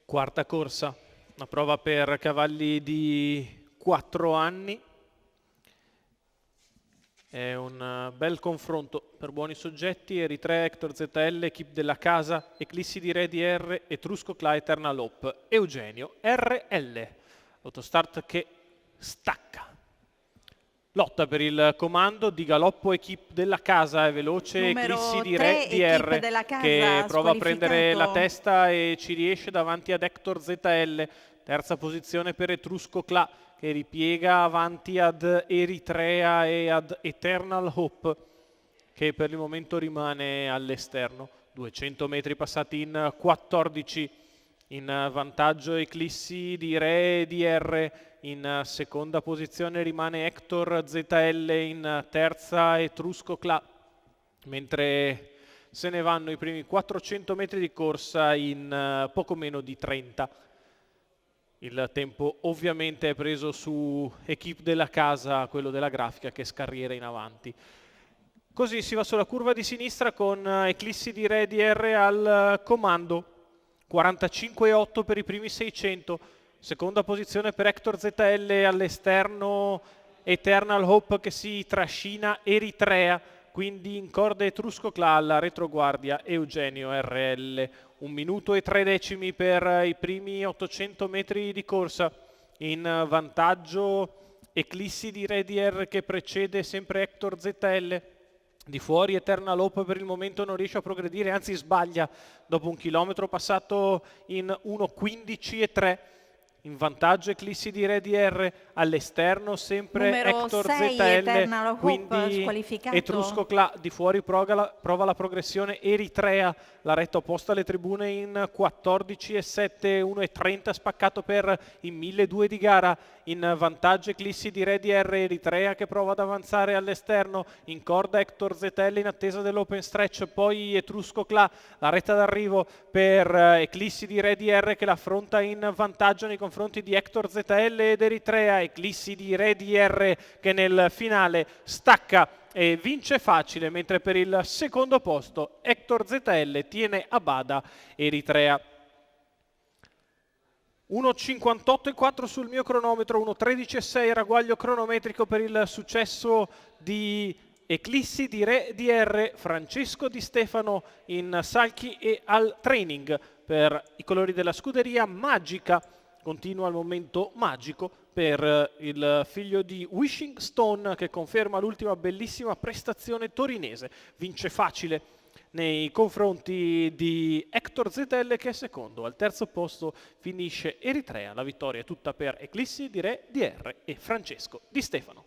Quarta corsa, una prova per cavalli di 4 anni. È un bel confronto per buoni soggetti. Eritrea, Hector ZL, Equipe della Casa, Eclissi di Re DR, Etrusco Cla, Eternal Hope, Eugenio RL. Autostart che stacca. Lotta per il comando di galoppo Equipe della Casa, è veloce Eclissi di Re DR che prova a prendere la testa e ci riesce davanti ad Hector ZL. Terza posizione per Etrusco Cla che ripiega avanti ad Eritrea e ad Eternal Hope che per il momento rimane all'esterno. 200 metri passati in 14. In vantaggio Eclissi di Re DR, in seconda posizione rimane Hector ZL, in terza Etrusco Cla, mentre se ne vanno i primi 400 metri di corsa in poco meno di 30. Il tempo ovviamente è preso su Equipe della Casa, quello della grafica, che scarriera in avanti. Così si va sulla curva di sinistra con Eclissi di Re DR al comando. 45,8 per i primi 600, seconda posizione per Hector ZL, all'esterno Eternal Hope che si trascina Eritrea, quindi in corda Etrusco Cla, alla retroguardia Eugenio RL. 1 minuto e 3 decimi per i primi 800 metri di corsa, in vantaggio Eclissi di Re DR che precede sempre Hector ZL. Di fuori Eternal Hope per il momento non riesce a progredire, anzi sbaglia dopo 1 chilometro passato in 1:15,3. In vantaggio Eclissi di Re DR, all'esterno sempre Hector ZL, quindi Etrusco Cla. Di fuori prova la progressione Eritrea, la retta opposta alle tribune in 14,7, 1,30 spaccato per i 1.200 di gara. In vantaggio Eclissi di Re DR, Eritrea che prova ad avanzare all'esterno, in corda Hector ZL in attesa dell'open stretch, poi Etrusco Cla, la retta d'arrivo per Eclissi di Re DR che l'affronta in vantaggio nei confronti di Hector ZL ed Eritrea. Eclissi di Re DR che nel finale stacca e vince facile, mentre per il secondo posto Hector ZL tiene a bada Eritrea. 1:58,4 sul mio cronometro, 1:13,6 ragguaglio cronometrico per il successo di Eclissi di Re DR, Francesco Di Stefano in salchi e al training per i colori della scuderia Magica. Continua il momento magico per il figlio di Wishing Stone che conferma l'ultima bellissima prestazione torinese. Vince facile nei confronti di Hector ZL che è secondo. Al terzo posto finisce Eritrea. La vittoria è tutta per Eclissi di Re DR e Francesco Di Stefano.